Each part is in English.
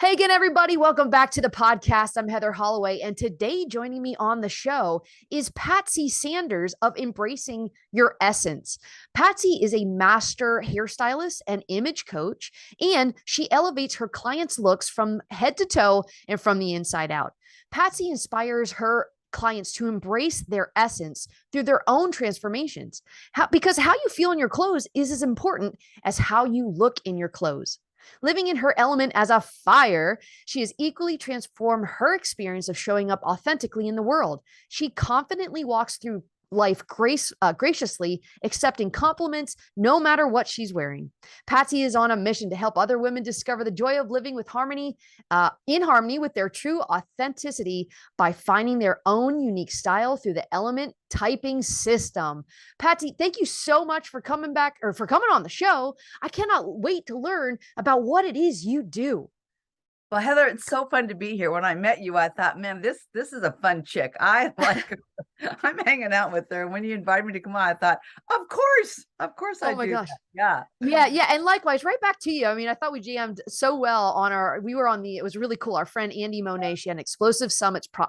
Hey again, everybody. Welcome back to the podcast. I'm Heather Holloway. And today, joining me on the show is Patsy Sanders of Embracing Your Essence. Patsy is a master hairstylist and image coach, and she elevates her clients' looks from head to toe and from the inside out. Patsy inspires her clients to embrace their essence through their own transformations. Because how you feel in your clothes is as important as how you look in your clothes. Living in her element as a fire, she has equally transformed her experience of showing up authentically in the world. She confidently walks through life graciously, accepting compliments no matter what she's wearing. Patsy is on a mission to help other women discover the joy of living with in harmony with their true authenticity by finding their own unique style through the element typing system. Patsy, thank you so much for coming back or for coming on the show. I cannot wait to learn about what it is you do. Well, Heather, it's so fun to be here. When I met you, I thought, man, this is a fun chick. I like her. I'm hanging out with her. And when you invited me to come on, I thought, of course I Oh my do gosh. that. Yeah. Yeah. And likewise, right back to you. I mean, I thought we jammed so well on it was really cool. Our friend Andy Monet, she had an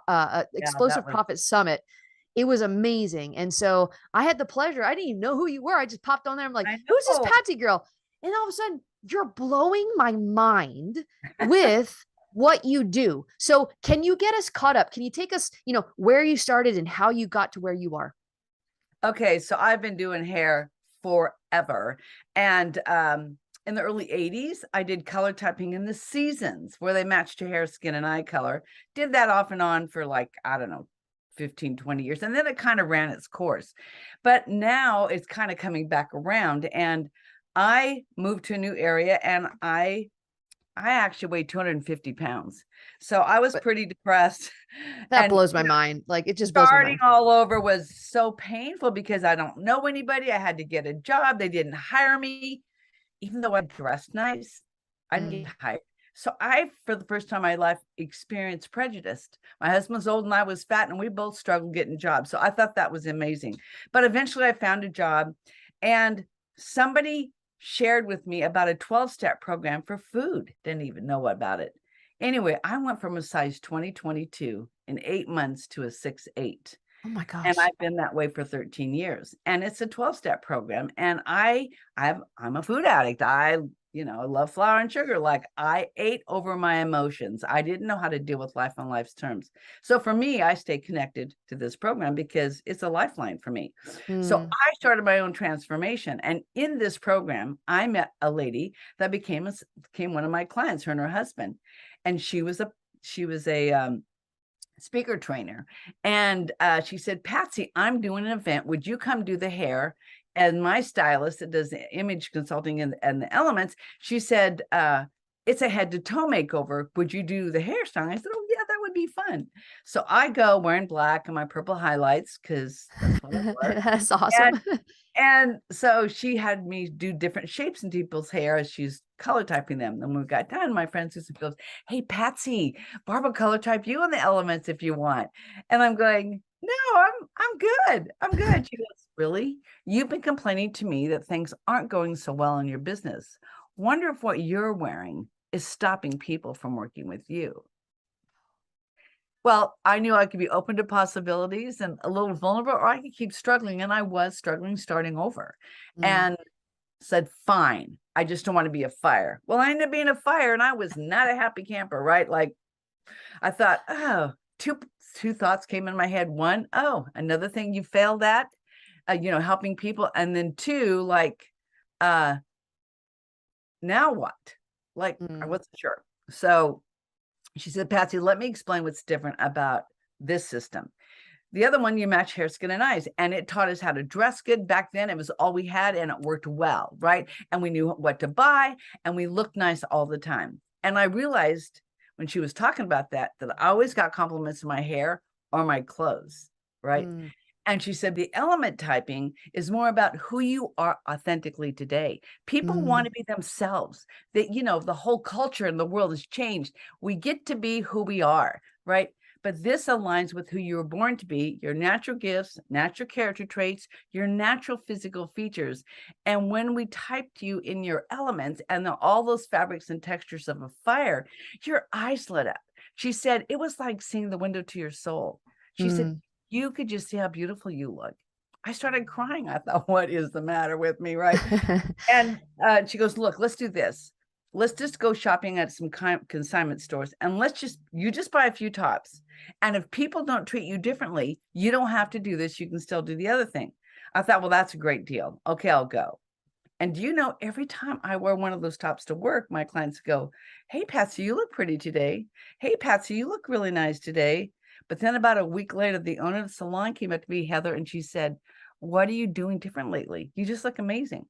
Yeah, explosive profit summit. It was amazing. And so I had the pleasure. I didn't even know who you were. I just popped on there. I'm like, I who's this know. Patsy girl? And all of a sudden you're blowing my mind with what you do. So can you get us caught up? Can you take us, where you started and how you got to where you are? Okay, so I've been doing hair forever. And in the early 80s, I did color typing in the seasons where they matched your hair, skin, and eye color. Did that off and on for like, I don't know, 15, 20 years. And then it kind of ran its course. But now it's kind of coming back around. And I moved to a new area and I actually weighed 250 pounds. So I was pretty depressed. That And blows my mind. Like it just blows my starting mind. all over was so painful because I don't know anybody. I had to get a job. They didn't hire me. Even though I dressed nice, I didn't get hired. So I, for the first time in my life, experienced prejudice. My husband's old and I was fat, and we both struggled getting jobs. So I thought that was amazing. But eventually I found a job, and somebody shared with me about a 12-step program for food. Didn't even know about it. Anyway, I went from a size 2022 in 8 months to a 6'8". Oh my And gosh. I've been that way for 13 years. And it's a 12-step program. And I'm a food addict. I love flour and sugar. Like I ate over my emotions. I didn't know how to deal with life on life's terms. So for me, I stay connected to this program because it's a lifeline for me. So I started my own transformation. And in this program, I met a lady that became one of my clients, her and her husband. And she was a speaker trainer. And she said, Patsy, I'm doing an event. Would you come do the hair? And my stylist that does the image consulting and the elements, she said, it's a head to toe makeover. Would you do the hairstyling? I said, oh yeah, that would be fun. So I go wearing black and my purple highlights because that's what I wear. That's awesome. And so she had me do different shapes in people's hair as she's color typing them. And when we got done, my friend Susan goes, hey, Patsy, Barbara color type you on the elements if you want. And I'm going, no, I'm good. I'm good. She goes, really? You've been complaining to me that things aren't going so well in your business. Wonder if what you're wearing is stopping people from working with you. Well, I knew I could be open to possibilities and a little vulnerable, or I could keep struggling. And I was struggling, starting over, and said, fine, I just don't want to be a fire. Well, I ended up being a fire, and I was not a happy camper, right? Like I thought, oh, two thoughts came in my head. One, oh, another thing you failed at, helping people. And then two, like, now what? Like, I wasn't sure. So she said, Patsy, let me explain what's different about this system. The other one, you match hair, skin, and eyes. And it taught us how to dress good. Back then, it was all we had, and it worked well, right? And we knew what to buy, and we looked nice all the time. And I realized when she was talking about that I always got compliments in my hair or my clothes, right? And she said, the element typing is more about who you are authentically today. People want to be themselves. That, the whole culture in the world has changed. We get to be who we are, right? but this aligns with who you were born to be, your natural gifts, natural character traits, your natural physical features. And when we typed you in your elements and all those fabrics and textures of a fire, your eyes lit up. She said, it was like seeing the window to your soul. She said, you could just see how beautiful you look. I started crying. I thought, what is the matter with me, right? And she goes, look, let's do this. Let's just go shopping at some consignment stores, and you just buy a few tops. And if people don't treat you differently, you don't have to do this. You can still do the other thing. I thought, well, that's a great deal. Okay, I'll go. And do you know, every time I wear one of those tops to work, my clients go, hey, Patsy, you look pretty today. Hey, Patsy, you look really nice today. But then about a week later, the owner of the salon came up to me, Heather, and she said, what are you doing different lately? You just look amazing.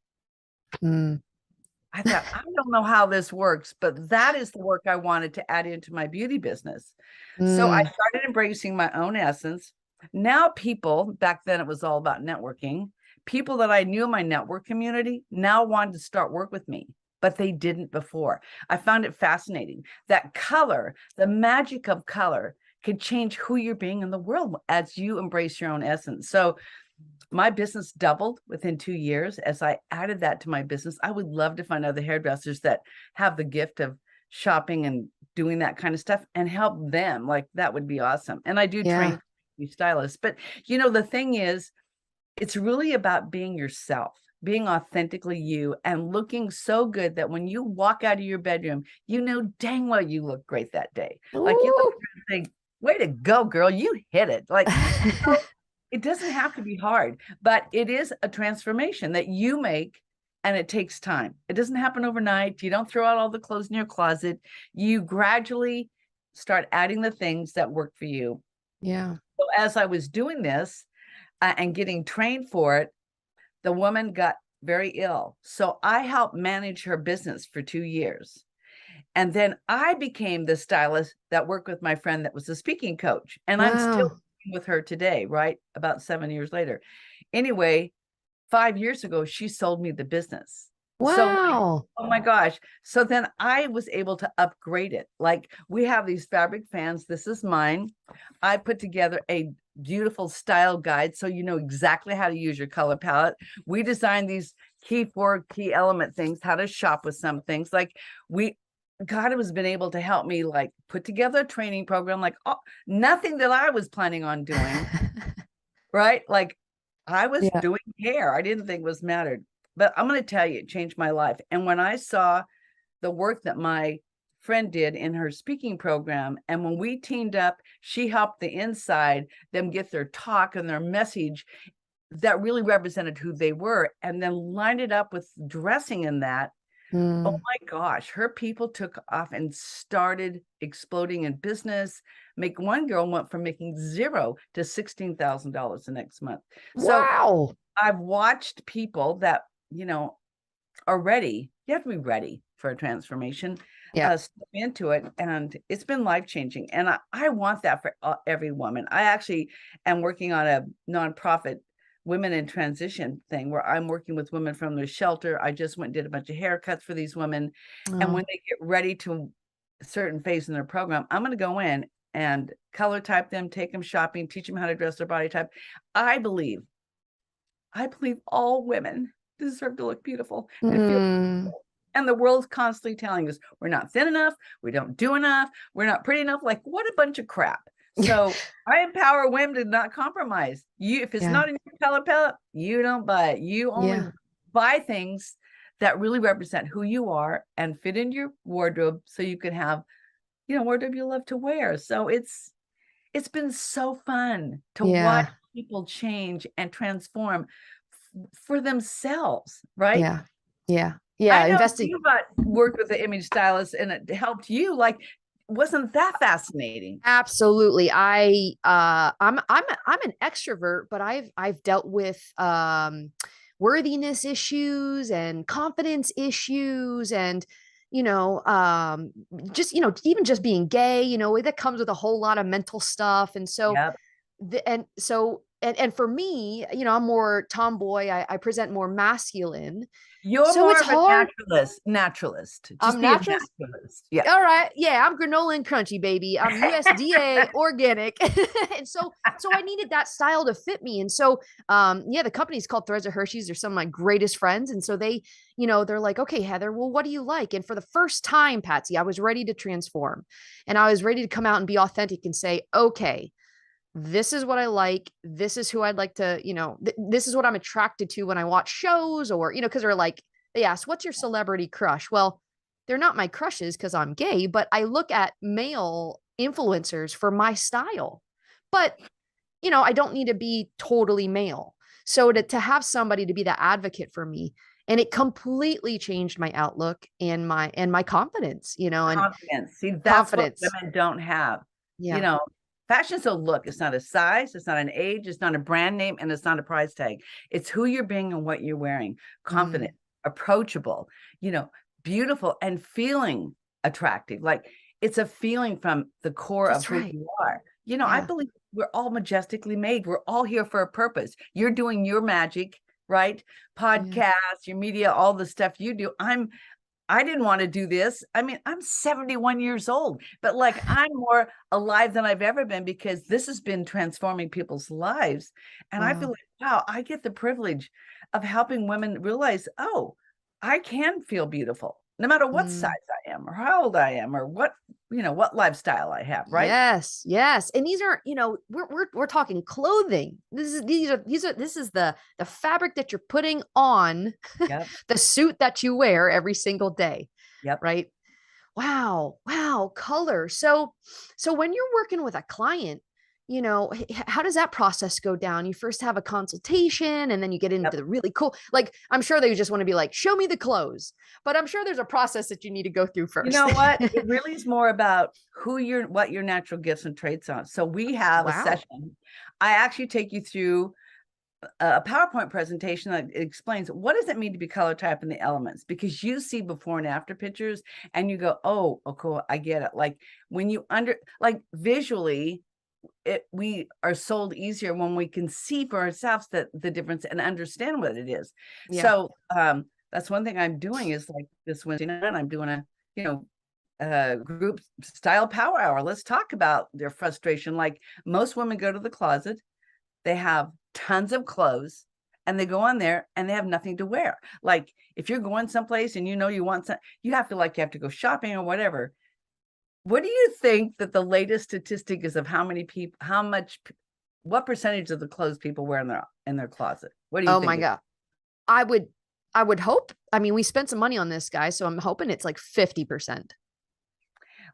I thought, I don't know how this works, but that is the work I wanted to add into my beauty business. So I started embracing my own essence. Now people, back then it was all about networking, people that I knew in my network community now wanted to start work with me, but they didn't before. I found it fascinating that color, the magic of color, could change who you're being in the world as you embrace your own essence. So my business doubled within 2 years as I added that to my business. I would love to find other hairdressers that have the gift of shopping and doing that kind of stuff and help them. Like, that would be awesome. And I do train stylists. But, you know, the thing is, it's really about being yourself, being authentically you, and looking so good that when you walk out of your bedroom, you know dang well you look great that day. Like, you look and think, way to go, girl, you hit it. Like, it doesn't have to be hard, but it is a transformation that you make, and it takes time. It doesn't happen overnight. You don't throw out all the clothes in your closet. You gradually start adding the things that work for you. Yeah. So as I was doing this and getting trained for it, the woman got very ill. So I helped manage her business for 2 years. And then I became the stylist that worked with my friend that was a speaking coach. And I'm still working with her today, right? About 7 years later. Anyway, 5 years ago, she sold me the business. Wow. So, oh my gosh. So then I was able to upgrade it. Like, we have these fabric fans. This is mine. I put together a beautiful style guide so you know exactly how to use your color palette. We designed these key element things, how to shop with some things. Like, God has been able to help me, like, put together a training program, like, nothing that I was planning on doing, right? Like, I was doing hair. I didn't think was mattered, but I'm going to tell you, it changed my life. And when I saw the work that my friend did in her speaking program, and when we teamed up, she helped the inside, them get their talk and their message that really represented who they were, and then lined it up with dressing in that. Oh my gosh, her people took off and started exploding in business. One girl went from making $0 to $16,000 the next month. Wow. So I've watched people that, you know, are ready. You have to be ready for a transformation, step into it. And it's been life-changing. And I want that for every woman. I actually am working on a nonprofit women in transition thing where I'm working with women from the shelter. I just went and did a bunch of haircuts for these women. And when they get ready to a certain phase in their program, I'm going to go in and color type them, take them shopping, teach them how to dress their body type. I believe all women deserve to look beautiful and feel beautiful. And the world's constantly telling us we're not thin enough, we don't do enough, we're not pretty enough. Like, what a bunch of crap. So I empower women to not compromise. If it's not in your color palette, you don't buy it. You only buy things that really represent who you are and fit into your wardrobe, so you can have, you know, wardrobe you love to wear. So it's been so fun to watch people change and transform for themselves, right? Yeah. I know you worked with the image stylist and it helped you. Like, wasn't that fascinating? Absolutely. I'm an extrovert, but I've dealt with worthiness issues and confidence issues, and just even just being gay, that comes with a whole lot of mental stuff. And so and for me, I'm more tomboy. I present more masculine. You're So more it's of a hard. naturalist. Just I'm be a natural. naturalist. Yeah. All right. Yeah, I'm granola and crunchy, baby. I'm USDA organic. And so I needed that style to fit me. And so yeah, the company's called Threads of Hershey's. They're some of my greatest friends. And so they, they're like, okay, Heather, well, what do you like? And for the first time, Patsy, I was ready to transform. And I was ready to come out and be authentic and say, okay, this is what I like. This is who I'd like to, this is what I'm attracted to when I watch shows or, because they're like, they ask, what's your celebrity crush? Well, they're not my crushes because I'm gay, but I look at male influencers for my style. But, I don't need to be totally male. So to have somebody to be the advocate for me, and it completely changed my outlook and my confidence, and Confidence. See, that's what confidence. women don't have. Yeah. Fashion's a look. It's not a size, it's not an age, it's not a brand name, and it's not a price tag. It's who you're being and what you're wearing. Confident, approachable, beautiful, and feeling attractive. Like it's a feeling from the core That's of who right. you are. I believe we're all majestically made. We're all here for a purpose. You're doing your magic, right? Podcasts, your media, all the stuff you do. I didn't want to do this. I mean, I'm 71 years old, but like I'm more alive than I've ever been because this has been transforming people's lives. And I feel like, wow, I get the privilege of helping women realize, oh, I can feel beautiful no matter what size I am or how old I am or what lifestyle I have, right? Yes, yes. And these are, we're talking clothing. This is the fabric that you're putting on Yep. the suit that you wear every single day. Yep. Right. Wow. Wow. Color. So when you're working with a client, how does that process go down? You first have a consultation and then you get into the really cool, like, I'm sure they just want to be like, show me the clothes, but I'm sure there's a process that you need to go through first. You know what? It really is more about what your natural gifts and traits are. So we have a session. I actually take you through a PowerPoint presentation that explains what does it mean to be color type in the elements, because you see before and after pictures and you go, oh, cool, I get it. Like when you visually, we are sold easier when we can see for ourselves the difference and understand what it is. Yeah. So that's one thing I'm doing is like this Wednesday night, I'm doing a group style power hour. Let's talk about their frustration. Like most women go to the closet, they have tons of clothes and they go on there and they have nothing to wear. Like if you're going someplace and you want some, you have to go shopping or whatever. What do you think that the latest statistic is of what percentage of the clothes people wear in their closet? What do you think? Oh my God. I would hope. I mean, we spent some money on this, guy, so I'm hoping it's like 50%.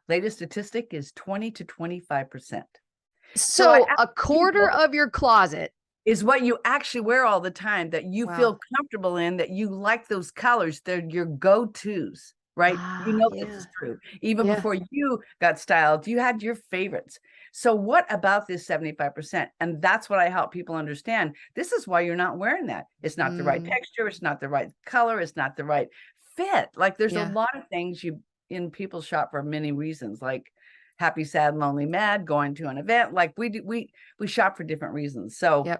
Latest statistic is 20 to 25%. So a quarter of your closet is what you actually wear all the time, that you feel comfortable in, that you like those colors. They're your go-tos. Right. This is true. Even before you got styled, you had your favorites. So what about this 75%? And that's what I help people understand. This is why you're not wearing that. It's not the right texture. It's not the right color. It's not the right fit. Like there's a lot of things people shop for many reasons, like happy, sad, lonely, mad, going to an event. Like we shop for different reasons. So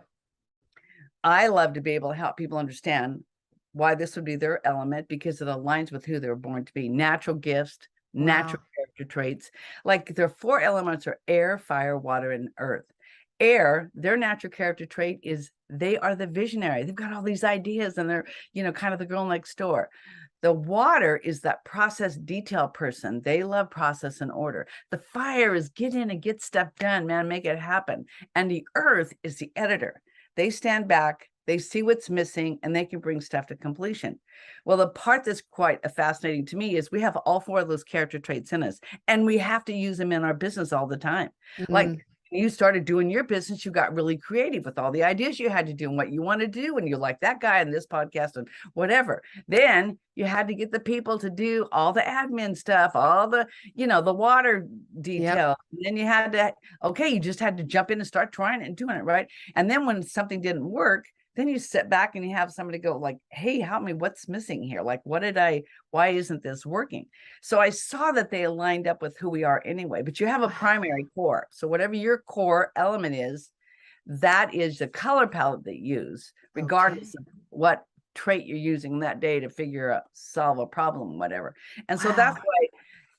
I love to be able to help people understand why this would be their element, because it aligns with who they're born to be. Natural gifts, natural character traits. Like their 4 elements are air, fire, water, and earth. Air, their natural character trait is they are the visionary. They've got all these ideas and they're, kind of the girl next door. The water is that process detail person. They love process and order. The fire is get in and get stuff done, man, make it happen. And the earth is the editor. They stand back, they see what's missing, and they can bring stuff to completion. Well, the part that's quite fascinating to me is we have all 4 of those character traits in us, and we have to use them in our business all the time. Like you started doing your business, you got really creative with all the ideas you had to do and what you want to do. And you're like that guy in this podcast and whatever. Then you had to get the people to do all the admin stuff, all the, the water detail. And then you had to, you just had to jump in and start trying it and doing it. Right. And then when something didn't work, then you sit back and you have somebody go like, hey, help me, what's missing here? Like, why isn't this working? So I saw that they aligned up with who we are anyway, but you have a primary core. So whatever your core element is, that is the color palette that you use, regardless of what trait you're using that day to solve a problem, whatever. And so that's why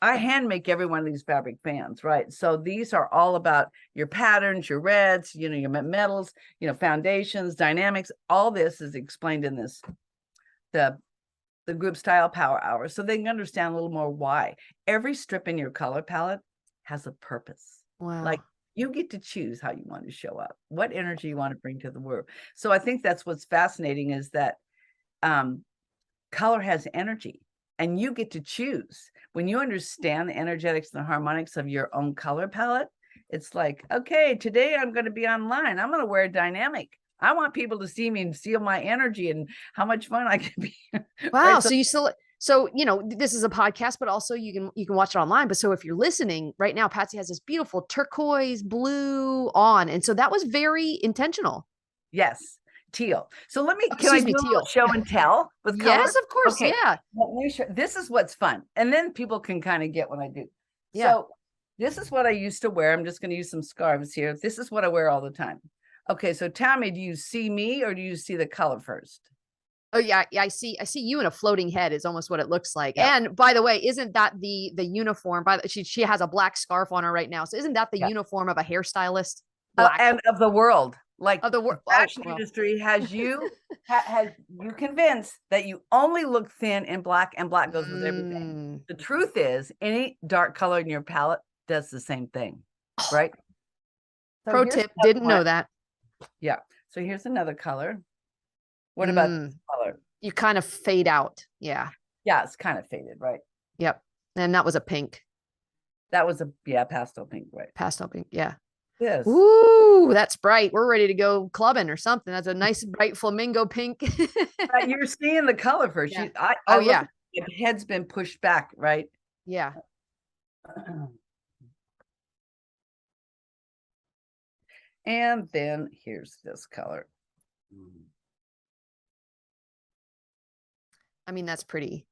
I hand make every one of these fabric fans, right? So these are all about your patterns, your reds, your metals, foundations, dynamics. All this is explained in the group style power hour, so they can understand a little more why. Every strip in your color palette has a purpose. Wow. Like, you get to choose how you want to show up, what energy you want to bring to the world. So I think that's what's fascinating, is that color has energy, and you get to choose. When you understand the energetics and the harmonics of your own color palette, it's like, okay, today I'm going to be online. I'm going to wear dynamic. I want people to see me and feel my energy and how much fun I can be. Wow. Right? So you still, so, this is a podcast, but also you can watch it online. But so if you're listening right now, Patsy has this beautiful turquoise blue on. And so that was very intentional. Yes. Teal. So can I do a teal show and tell with color? Yes, of course. Okay. Yeah. Let me show. This is what's fun. And then people can kind of get what I do. Yeah. So this is what I used to wear. I'm just going to use some scarves here. This is what I wear all the time. Okay. So tell me, do you see me or do you see the color first? Oh yeah. I see you in a floating head is almost what it looks like. Yeah. And by the way, isn't that the uniform? She has a black scarf on her right now. So isn't that the uniform of a hairstylist? Black. And of the world. Like, the fashion industry has you convinced that you only look thin in black, and black goes with everything. The truth is, any dark color in your palette does the same thing, right? So pro tip, didn't know that. Yeah. So here's another color. What about this color? You kind of fade out. Yeah. Yeah, it's kind of faded, right? Yep. And that was a pink. That was pastel pink, right? Pastel pink, yeah. Yes. Ooh, that's bright. We're ready to go clubbing or something. That's a nice bright flamingo pink. You're seeing the color first. Yeah. The head's been pushed back, right? Yeah. And then here's this color. I mean, that's pretty.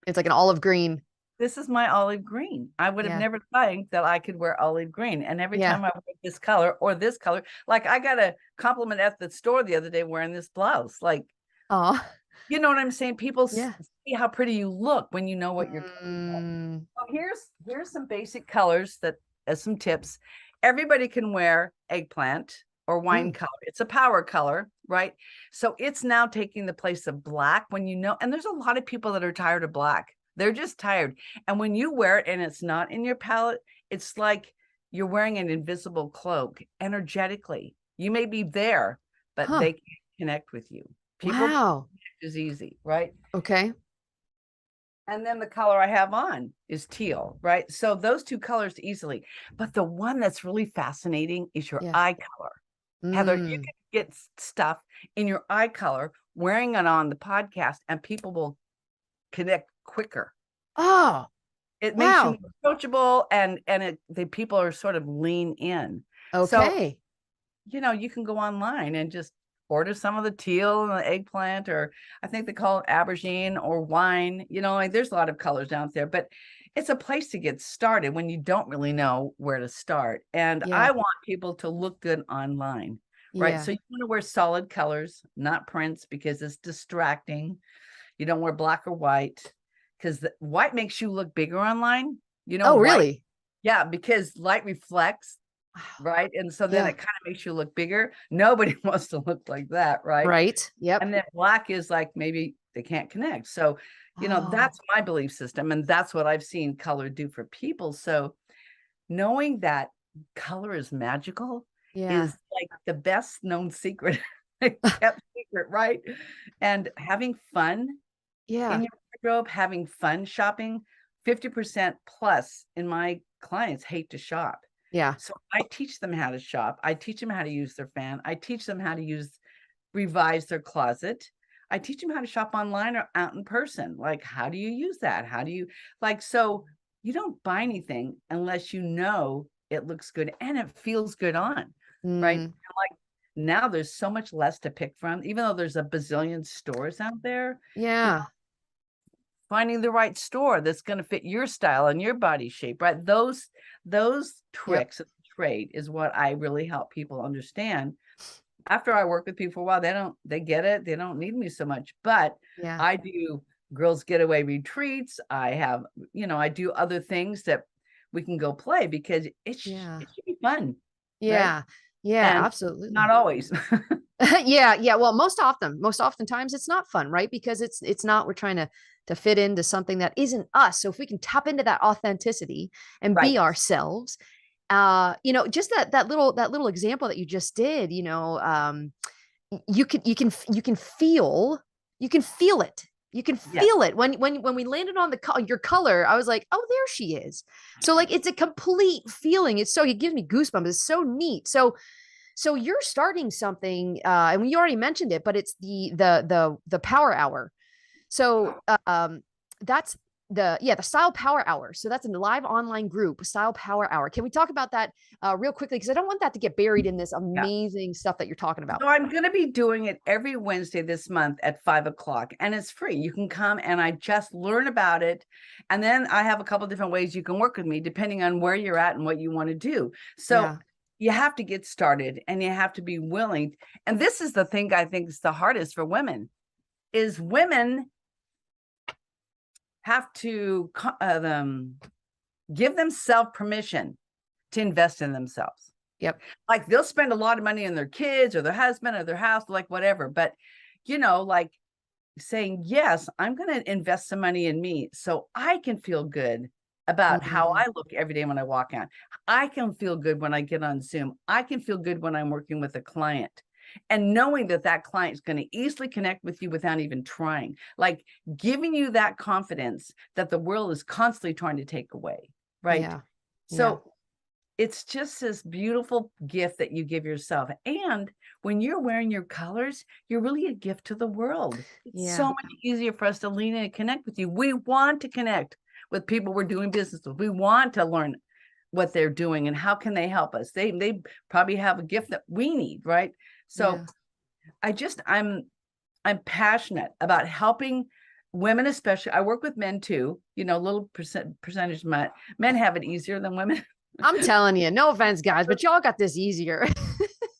It's like an olive green. This is my olive green. I would have never thought that I could wear olive green. And every time I wear this color or this color, like, I got a compliment at the store the other day wearing this blouse. Like, you know what I'm saying? People see how pretty you look when you know what you're talking about. So here's some basic colors that, as some tips. Everybody can wear eggplant or wine color. It's a power color, right? So it's now taking the place of black and there's a lot of people that are tired of black. They're just tired. And when you wear it and it's not in your palette, it's like you're wearing an invisible cloak energetically. You may be there, but they can't connect with you. People is easy, right? Okay. And then the color I have on is teal, right? So those two colors easily. But the one that's really fascinating is your eye color. Heather, you can get stuff in your eye color, wearing it on the podcast, and people will connect quicker. It makes you approachable, and the people are sort of lean in. Okay. So, you can go online and just order some of the teal and the eggplant, or I think they call it aubergine or wine. Like, there's a lot of colors out there, but it's a place to get started when you don't really know where to start. And I want people to look good online, right? So you want to wear solid colors, not prints, because it's distracting. You don't wear black or white, because the white makes you look bigger online. Really? Yeah, because light reflects, right? And so then it kind of makes you look bigger. Nobody wants to look like that, right? Right. Yep. And then black is like, maybe they can't connect. So, that's my belief system. And that's what I've seen color do for people. So knowing that color is magical is like the best known secret, kept secret, right? And having fun in your wardrobe, having fun shopping. 50% plus in my clients hate to shop. So I teach them how to shop. I teach them how to use their fan. I teach them how to revise their closet. I teach them how to shop online or out in person. Like, how do you use that? How do you so you don't buy anything unless you know it looks good and it feels good on, right? And like, now there's so much less to pick from, even though there's a bazillion stores out there. Finding the right store that's going to fit your style and your body shape, right? Those tricks, trait is what I really help people understand. After I work with people for a while, they get it. They don't need me so much, but Yeah. I do girls getaway retreats. I have, I do other things that we can go play because it should be fun. Yeah. Right? Yeah, And absolutely. not always. Yeah. Well, most oftentimes it's not fun, right? Because it's not, we're trying to fit into something that isn't us. So if we can tap into that authenticity and be ourselves, just that little example that you just did, you can feel it. You can feel it when we landed on your color. I was like, oh, there she is. So like, it's a complete feeling. It gives me goosebumps. It's so neat. So you're starting something, and you already mentioned it, but it's the power hour. So that's the Style Power Hour. So that's a live online group, Style Power Hour. Can we talk about that real quickly? Because I don't want that to get buried in this amazing stuff that you're talking about. So I'm going to be doing it every Wednesday this month at 5:00, and it's free. You can come and I just learn about it. And then I have a couple of different ways you can work with me depending on where you're at and what you want to do. So you have to get started and you have to be willing. And this is the thing I think is the hardest for women, is women have to give themselves permission to invest in themselves. Yep. Like they'll spend a lot of money on their kids or their husband or their house, like whatever. But, like saying, yes, I'm going to invest some money in me so I can feel good about how I look every day when I walk out. I can feel good when I get on Zoom. I can feel good when I'm working with a client. And knowing that client is going to easily connect with you without even trying, like giving you that confidence that the world is constantly trying to take away. Right. Yeah. So it's just this beautiful gift that you give yourself. And when you're wearing your colors, you're really a gift to the world. It's so much easier for us to lean in and connect with you. We want to connect with people we're doing business with. We want to learn what they're doing and how can they help us. They probably have a gift that we need. Right. So I'm passionate about helping women, especially. I work with men too, little percentage men have it easier than women. I'm telling you, no offense, guys, but y'all got this easier.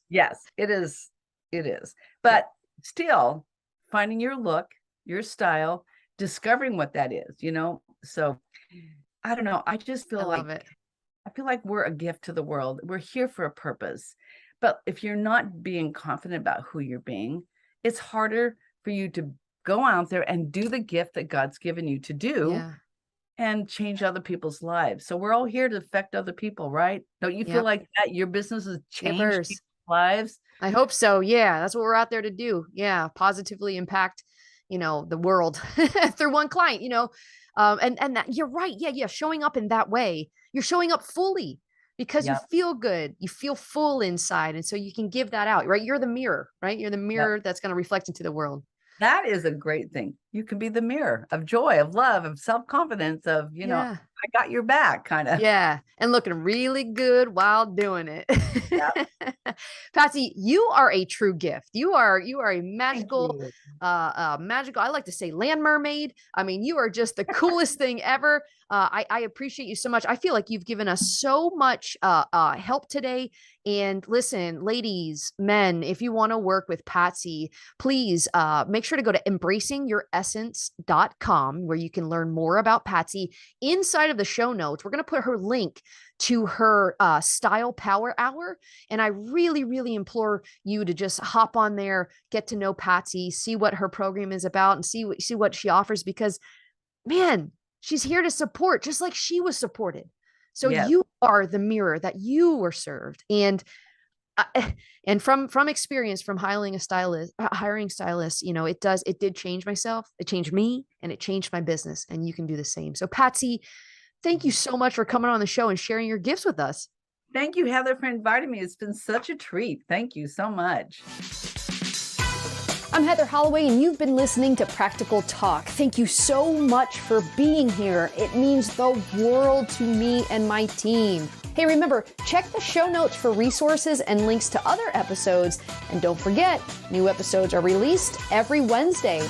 Yes, it is. It is. But still finding your look, your style, discovering what that is, So I don't know. I just feel I feel like we're a gift to the world. We're here for a purpose. But if you're not being confident about who you're being, it's harder for you to go out there and do the gift that God's given you to do and change other people's lives. So we're all here to affect other people, right? Don't you feel like that? Your business has changed people's lives? I hope so. Yeah, that's what we're out there to do. Yeah, positively impact, the world through one client, and that you're right. Yeah. Showing up in that way, you're showing up fully. Because you feel good, you feel full inside. And so you can give that out, right? You're the mirror, right? You're the mirror that's going to reflect into the world. That is a great thing. You can be the mirror of joy, of love, of self-confidence, of, I got your back kind of. Yeah. And looking really good while doing it. Patsy, you are a true gift. You are a magical, I like to say land mermaid. I mean, you are just the coolest thing ever. I appreciate you so much. I feel like you've given us so much help today. And listen, ladies, men, if you want to work with Patsy, please make sure to go to embracingyouresssence.com where you can learn more about Patsy. Inside of the show notes, we're going to put her link to her Style Power Hour. And I really, really implore you to just hop on there, get to know Patsy, see what her program is about, and see what she offers, because, man, she's here to support just like she was supported. So you are the mirror that you were served. And from experience, from hiring stylists, it did change myself. It changed me and it changed my business, and you can do the same. So Patsy, thank you so much for coming on the show and sharing your gifts with us. Thank you, Heather, for inviting me. It's been such a treat. Thank you so much. I'm Heather Holloway, and you've been listening to Practical Talk. Thank you so much for being here. It means the world to me and my team. Hey, remember, check the show notes for resources and links to other episodes. And don't forget, new episodes are released every Wednesday.